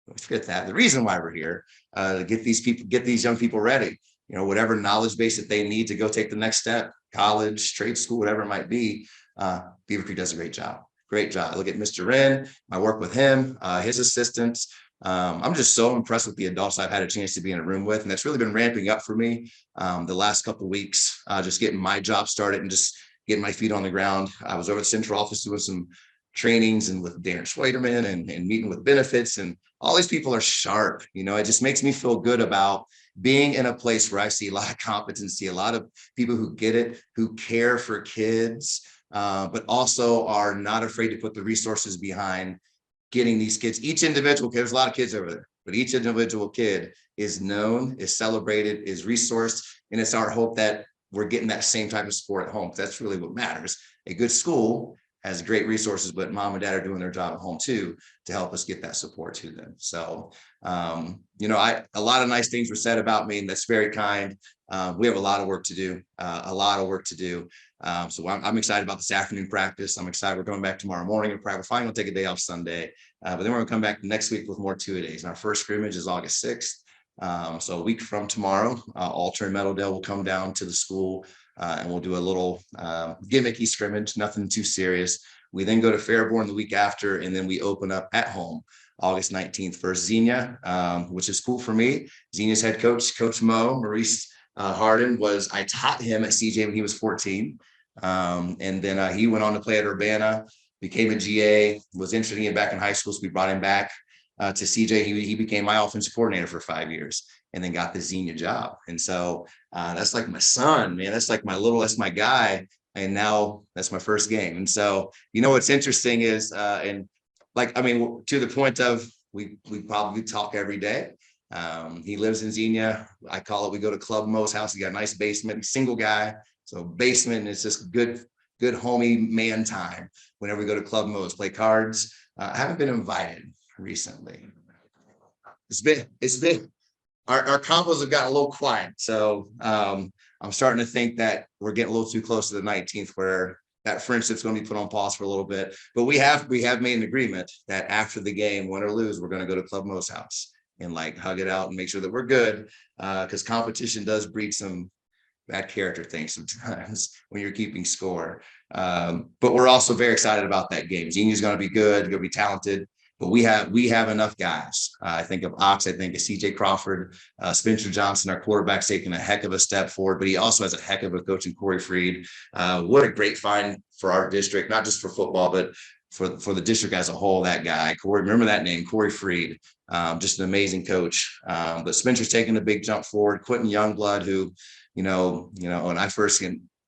We forget that. The reason why we're here, to get these young people ready, whatever knowledge base that they need to go take the next step, college, trade school, whatever it might be. Beavercreek does a great job. Great job. Look at Mr. Wren, my work with him, his assistants. I'm just so impressed with the adults I've had a chance to be in a room with, and that's really been ramping up for me the last couple of weeks, just getting my job started and just getting my feet on the ground. I was over at the central office doing some trainings and with Darren Schweiderman and meeting with benefits, and all these people are sharp. It just makes me feel good about being in a place where I see a lot of competency, a lot of people who get it, who care for kids, but also are not afraid to put the resources behind getting these kids. Each individual kid, there's a lot of kids over there, but each individual kid is known, is celebrated, is resourced. And it's our hope that we're getting that same type of support at home. That's really what matters. A good school has great resources, but mom and dad are doing their job at home too, to help us get that support to them. So, a lot of nice things were said about me, and that's very kind. We have a lot of work to do, so I'm excited about this afternoon practice. I'm excited. We're going back tomorrow morning and practice. We're finally gonna take a day off Sunday, but then we're gonna come back next week with more 2-a-days. And our first scrimmage is August 6th. So a week from tomorrow, Alter and Meadowdale will come down to the school, and we'll do a little gimmicky scrimmage, nothing too serious. We then go to Fairborn the week after, and then we open up at home August 19th for Xenia, which is cool for me. Xenia's head coach, Coach Maurice Harden, I taught him at CJ when he was 14. And then he went on to play at Urbana, became a GA, was interested in getting back in high school. So we brought him back to CJ. He became my offensive coordinator for 5 years and then got the Xenia job. And so that's like my son, man. That's like that's my guy. And now that's my first game. And so, what's interesting is, to the point of we probably talk every day. He lives in Xenia. I call it, we go to Club Mo's house. He got a nice basement, single guy. So basement is just good homie man time. Whenever we go to Club Mo's, play cards. I haven't been invited recently. It's been our combos have gotten a little quiet. So I'm starting to think that we're getting a little too close to the 19th, where that friendship's going to be put on pause for a little bit. But we have made an agreement that after the game, win or lose, we're going to go to Club Mo's house and hug it out and make sure that we're good, because competition does breed some bad character things sometimes when you're keeping score. But we're also very excited about that game. Xenia's going to be good, going to be talented, but we have enough guys. I think of Ox, I think of CJ Crawford, Spencer Johnson, our quarterback's taking a heck of a step forward, but he also has a heck of a coach in Corey Freed. What a great find for our district, not just for football, but for the district as a whole. That guy, Corey, remember that name, Corey Freed, just an amazing coach. But Spencer's taking a big jump forward. Quentin Youngblood, who, when I first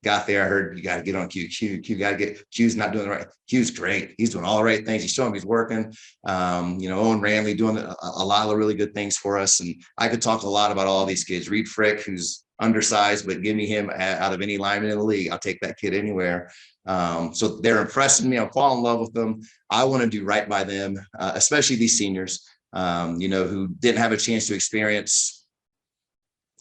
got there, I heard you got to get on Q. Q got to get Q's not doing the right. Q's great. He's doing all the right things. He's showing he's working. Owen Ramley doing a lot of really good things for us. And I could talk a lot about all these kids. Reed Frick, who's undersized, but give me him out of any lineman in the league. I'll take that kid anywhere. So they're impressing me. I'm falling in love with them. I want to do right by them, especially these seniors, who didn't have a chance to experience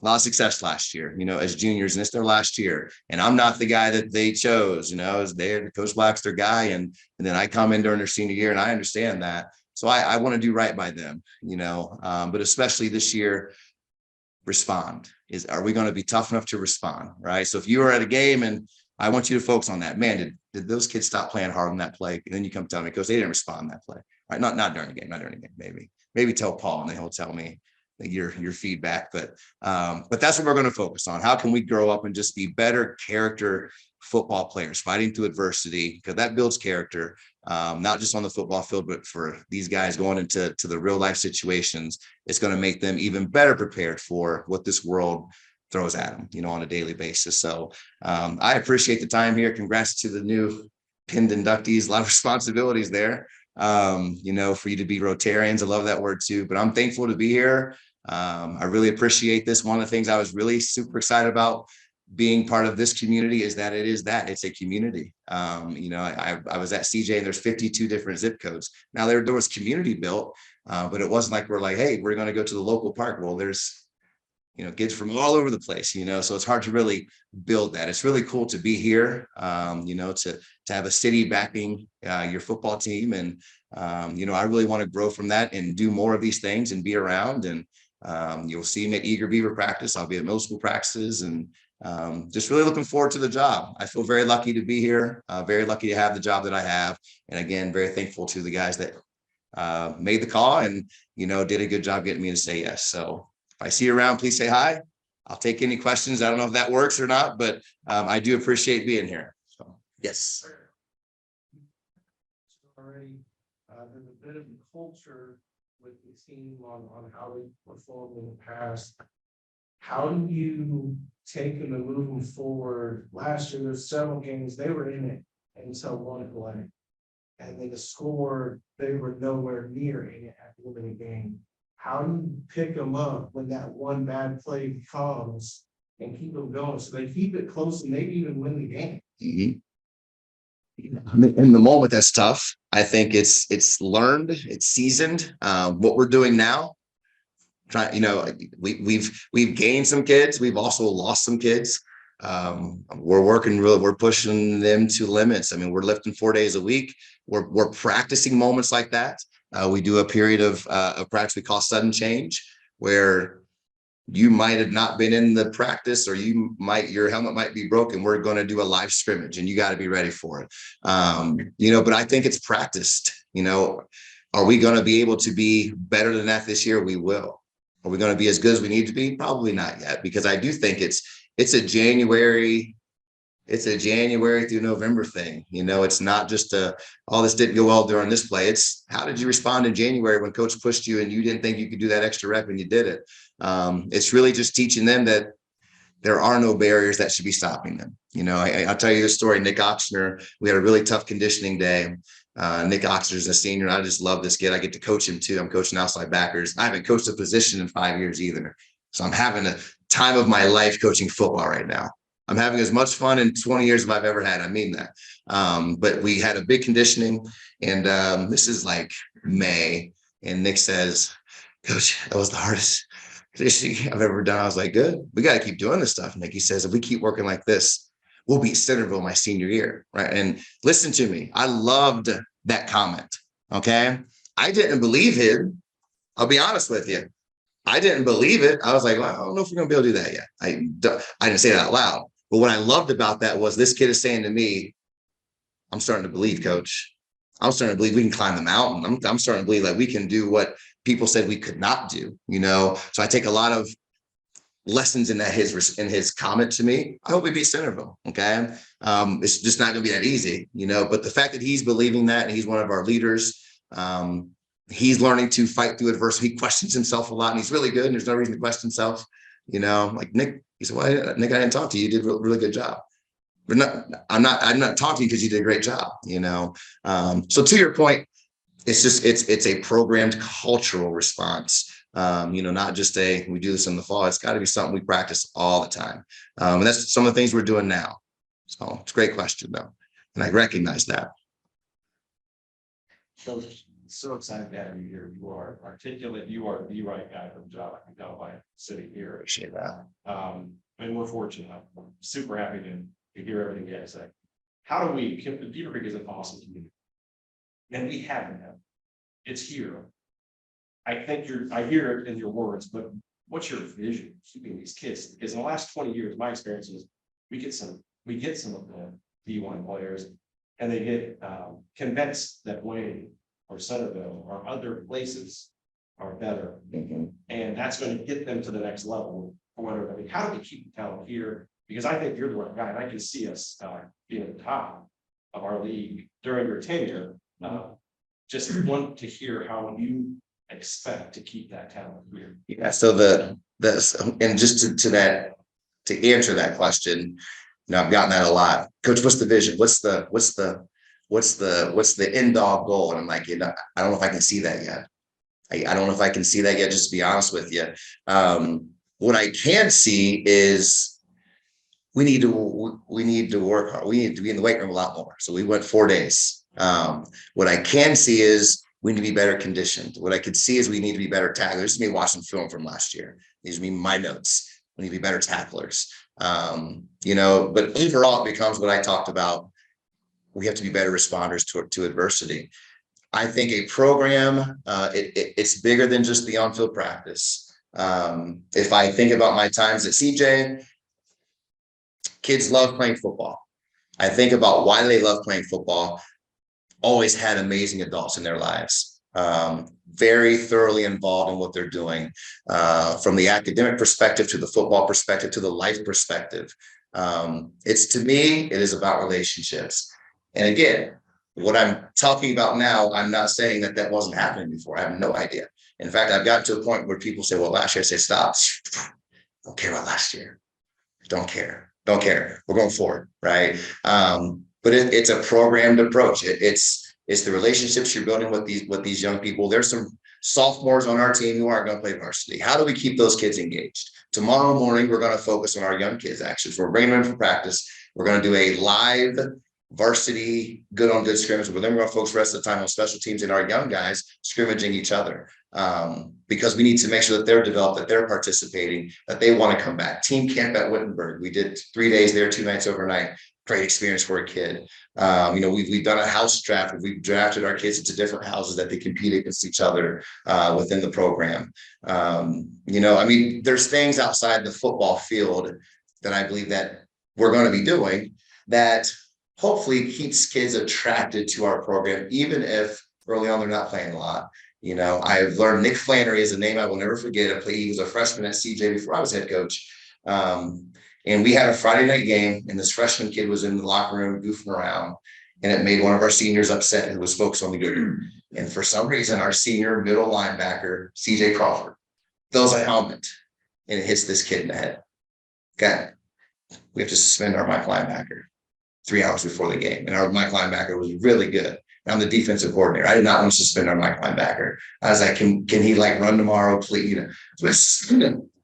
a lot of success last year, as juniors, and it's their last year. And I'm not the guy that they chose, as Coach Black's their guy. And then I come in during their senior year, and I understand that. So I want to do right by them, but especially this year, respond. Are we going to be tough enough to respond? Right. So if you are at a game, and I want you to focus on that, man, did those kids stop playing hard on that play? And then you come tell me, because they didn't respond on that play. Right. Not during the game, maybe tell Paul, and then he'll tell me your feedback, but that's what we're going to focus on. How can we grow up and just be better character football players, fighting through adversity, because that builds character, not just on the football field, but for these guys going into the real life situations. It's going to make them even better prepared for what this world throws at them, on a daily basis. So I appreciate the time here. Congrats to the new pinned inductees. A lot of responsibilities there, for you to be Rotarians. I love that word too, but I'm thankful to be here. I really appreciate this. One of the things I was really super excited about being part of this community is that it's a community. I was at CJ, and there's 52 different zip codes. Now there was community built, but it wasn't like we're like, hey, we're going to go to the local park. Well, there's, kids from all over the place, so it's hard to really build that. It's really cool to be here, to to have a city backing your football team. And, I really want to grow from that and do more of these things and be around. And you'll see me at Eager Beaver practice. I'll be at middle school practices, and just really looking forward to the job. I feel very lucky to be here, very lucky to have the job that I have. And again, very thankful to the guys that made the call and, did a good job getting me to say yes. So if I see you around, please say hi. I'll take any questions. I don't know if that works or not, but I do appreciate being here. So, yes. Already, there's a bit of a culture with the team on how we performed in the past. How do you take them and move them forward? Last year, there's several games, they were in it until one play. And then the score, they were nowhere near in it at the end of the game. How do you pick them up when that one bad play comes and keep them going so they keep it close and maybe even win the game? Mhm. In the moment, that's tough. I think it's learned, it's seasoned. What we're doing now, we've gained some kids, we've also lost some kids. We're working we're pushing them to limits. I mean, we're lifting 4 days a week. We're practicing moments like that. We do a period of practice we call sudden change, where you might have not been in the practice, or your helmet might be broken. We're going to do a live scrimmage and you got to be ready for it. But I think it's practiced. Are we going to be able to be better than that this year? We will. Are we going to be as good as we need to be? Probably not yet, because I do think it's a January through November thing. It's not just oh, this didn't go well during this play. It's how did you respond in January when coach pushed you and you didn't think you could do that extra rep and you did it. It's really just teaching them that there are no barriers that should be stopping them. I'll tell you this story. Nick Oxner, we had a really tough conditioning day. Nick Oxner's a senior. I just love this kid. I get to coach him too. I'm coaching outside backers. I haven't coached a position in 5 years either. So I'm having a time of my life coaching football right now. I'm having as much fun in 20 years as I've ever had. I mean that. But we had a big conditioning, and this is like May. And Nick says, Coach, that was the hardest conditioning I've ever done. I was like, good. We got to keep doing this stuff. Nick, he says, if we keep working like this, we'll beat Centerville my senior year. Right. And listen to me. I loved that comment. Okay. I didn't believe him. I'll be honest with you. I didn't believe it. I was like, well, I don't know if we're going to be able to do that yet. I didn't say that out loud. But what I loved about that was this kid is saying to me, I'm starting to believe, Coach. I'm starting to believe we can climb the mountain. I'm starting to believe that we can do what people said we could not do, So I take a lot of lessons in his comment to me. I hope we beat Centerville. Okay. It's just not going to be that easy, but the fact that he's believing that, and he's one of our leaders, he's learning to fight through adversity. He questions himself a lot, and he's really good. And there's no reason to question himself. Like Nick, he said, well, Nick, I didn't talk to you. You did a really good job. But I'm not talking to you because you did a great job, So to your point, it's a programmed cultural response. Not just we do this in the fall. It's got to be something we practice all the time. And that's some of the things we're doing now. So it's a great question though. And I recognize that. So excited to have you here. You are articulate. You are the right guy for the job. I can tell by sitting here. Appreciate that. And we're fortunate. I'm super happy to hear everything you guys say. How do we? Beavercreek is an awesome community, and we haven't had. It's here. I think I hear it in your words, but what's your vision keeping these kids? Because in the last 20 years, my experience is we get some of the D1 players, and they get convinced that Wayne or Centerville or other places are better. And that's going to get them to the next level or whatever. I mean, how do we keep the talent here? Because I think you're the right guy, and I can see us being at the top of our league during your tenure. Just want to hear how you expect to keep that talent here. Yeah. So and just to answer that question, I've gotten that a lot. Coach, what's the vision? What's the end all goal? And I'm like, I don't know if I can see that yet. I don't know if I can see that yet, just to be honest with you. What I can see is we need to work hard. We need to be in the weight room a lot more. So we went 4 days. What I can see is we need to be better conditioned. What I could see is we need to be better tacklers. This is me watching film from last year. These are me, my notes. We need to be better tacklers. But overall it becomes what I talked about. we have to be better responders to adversity. I think a program, it's bigger than just the on-field practice. If I think about my times at CJ, kids love playing football. I think about why they love playing football. Always had amazing adults in their lives, very thoroughly involved in what they're doing, from the academic perspective to the football perspective to the life perspective. To me, it is about relationships. And again, what I'm talking about now, I'm not saying that wasn't happening before. I have no idea. In fact, I've gotten to a point where people say, well, last year, I say, stop. Don't care about last year. Don't care. We're going forward, right? But it's a programmed approach. It's the relationships you're building with these young people. There's some sophomores on our team who aren't going to play varsity. How do we keep those kids engaged? Tomorrow morning, we're going to focus on our young kids, actually. So we're bringing them in for practice. We're going to do a live varsity good on good scrimmage, but then we're going to focus the rest of the time on special teams and our young guys scrimmaging each other, because we need to make sure that they're developed, that they're participating, that they want to come back. Team camp at Wittenberg, we did 3 days there, 2 nights overnight. Great experience for a kid. We've done a house draft. We've drafted our kids into different houses that they compete against each other within the program. There's things outside the football field that I believe that we're going to be doing that hopefully keeps kids attracted to our program, even if early on they're not playing a lot. I've learned Nick Flannery is a name I will never forget. He was a freshman at CJ before I was head coach. And we had a Friday night game, and this freshman kid was in the locker room goofing around, and it made one of our seniors upset who was focused on the game. And for some reason, our senior middle linebacker, CJ Crawford, throws a helmet, and it hits this kid in the head. Okay. We have to suspend our Mike linebacker 3 hours before the game. And our Mike linebacker was really good. I'm the defensive coordinator. I did not want to suspend our Mike linebacker. I was like, can he run tomorrow, please?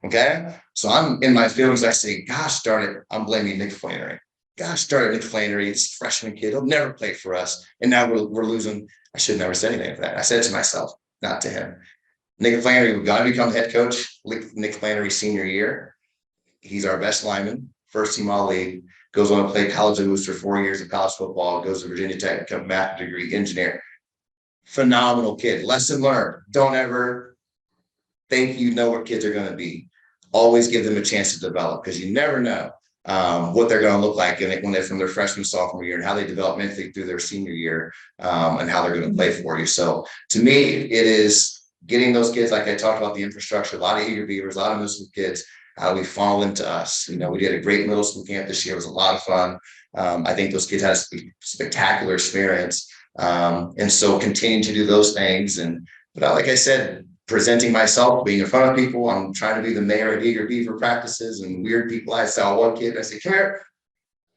Okay. So I'm in my feelings. I say, gosh darn it, I'm blaming Nick Flannery. Gosh darn it, Nick Flannery, it's a freshman kid. He'll never play for us. And now we're losing. I should never say anything for that. I said it to myself, not to him. Nick Flannery, we've got to become head coach. Nick Flannery senior year. He's our best lineman, first team all league. Goes on to play college and moves for 4 years of college football, goes to Virginia Tech, become a math degree engineer. Phenomenal kid. Lesson learned. Don't ever think you know what kids are going to be. Always give them a chance to develop, because you never know what they're going to look like when they're from their freshman, sophomore year, and how they develop mentally through their senior year, and how they're going to play for you. So to me, it is getting those kids, like I talked about the infrastructure, a lot of eager beavers, a lot of middle school kids, how we funnel them to us. We did a great middle school camp this year. It was a lot of fun. I think those kids had a spectacular experience. And so continue to do those things. But like I said, presenting myself, being in front of people, I'm trying to be the mayor of eager beaver practices and weird people. I saw one kid, I said, come here.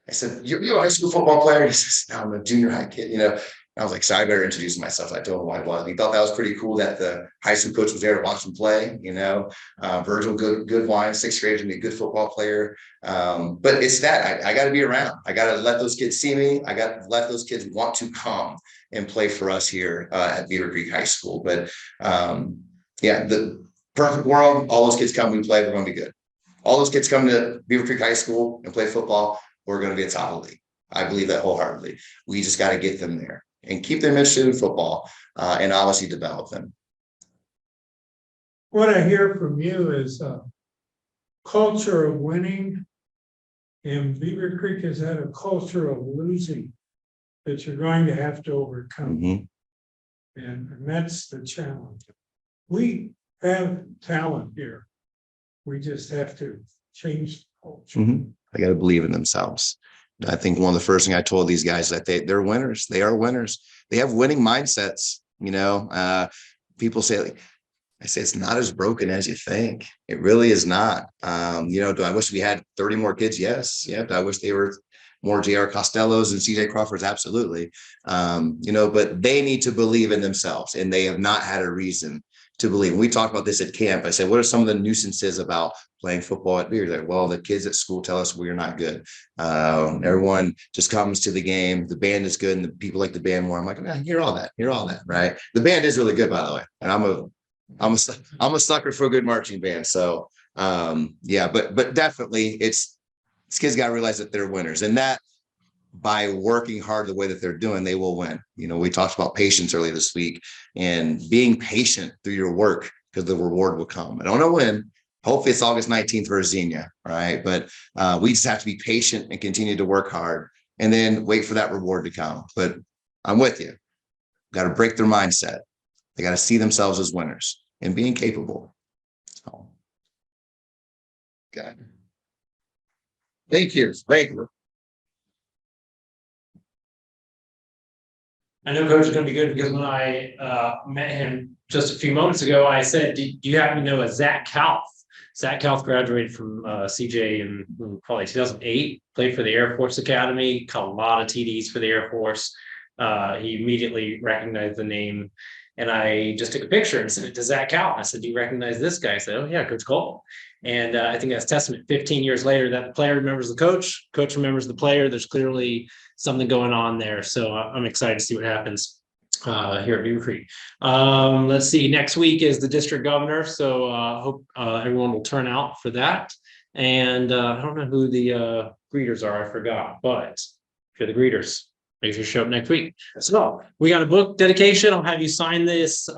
I said, you're a high school football player? He says, no, I'm a junior high kid. I was like, sorry, I better introduce myself. I told him what I was. And he thought that was pretty cool that the high school coach was there to watch him play. Virgil, good wine, 6th grade, to be a good football player. But it's that I got to be around. I got to let those kids see me. I got to let those kids want to come and play for us here at Beavercreek High School. But the perfect world, all those kids come, we play, we're going to be good. All those kids come to Beavercreek High School and play football, we're going to be at top of the league. I believe that wholeheartedly. We just got to get them there and keep them interested in football, and obviously develop them. What I hear from you is a culture of winning, and Beavercreek has had a culture of losing that you're going to have to overcome. Mm-hmm. And that's the challenge. We have talent here. We just have to change the culture. Mm-hmm. They got to believe in themselves. I think one of the first things I told these guys that they're winners. They are winners. They have winning mindsets. People say, I say, it's not as broken as you think. It really is not. Do I wish we had 30 more kids? Yes. Yeah. Do I wish they were more J.R. Costellos and C.J. Crawfords? Absolutely. But they need to believe in themselves, and they have not had a reason to believe. When we talked about this at camp, I said, what are some of the nuisances about playing football at Beaver? Like, well, the kids at school tell us we're not good. Everyone just comes to the game. The band is good, and the people like the band more. I'm like, man, hear all that, right? The band is really good, by the way. And I'm a sucker for a good marching band. So but definitely these kids got to realize that they're winners, and that by working hard the way that they're doing, they will win. You know, we talked about patience earlier this week and being patient through your work because the reward will come. I don't know when. Hopefully it's August 19th for Xenia, right? But we just have to be patient and continue to work hard and then wait for that reward to come. But I'm with you. Got to break their mindset. They got to see themselves as winners and being capable. So, okay. Thank you. Thank you. I know Coach is gonna be good because when I met him just a few moments ago, I said, do you happen to know a Zach Kauth? Zach Kauth graduated from CJ in probably 2008, played for the Air Force Academy, caught a lot of TDs for the Air Force. He immediately recognized the name, and I just took a picture and sent it to Zach Kauth. I said, do you recognize this guy? I said, oh yeah, Coach Cole. And I think that's testament 15 years later that the player remembers the coach remembers the player. There's clearly something going on there. So I'm excited to see what happens here at Beavercreek. Let's see, next week is the district governor. So hope everyone will turn out for that. And I don't know who the greeters are, I forgot, but if you're the greeters, make sure you show up next week. So we got a book dedication. I'll have you sign this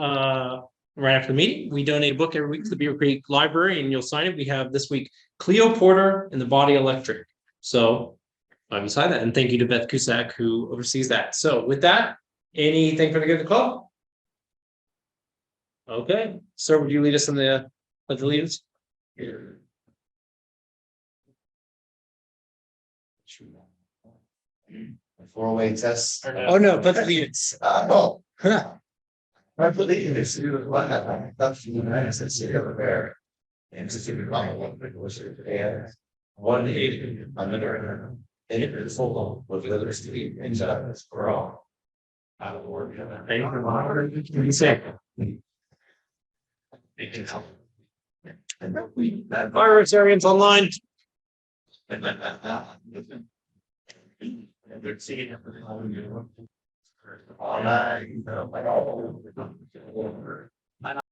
right after the meeting. We donate a book every week to the Beavercreek Library, and you'll sign it. We have this week Cleo Porter and the Body Electric. So I'll have you sign that. And thank you to Beth Cusack, who oversees that. So with that, anything for the good of the club? Okay, sir, would you lead us in the pledge of allegiance? Four-way test. Oh no, pledge of allegiance. Oh. I believe it's that's the United States of America. And to the Commonwealth, which is one nation under indivisible with liberty and justice for all. I will work in that. Thank you. Be safe. Virus Arians online. All right.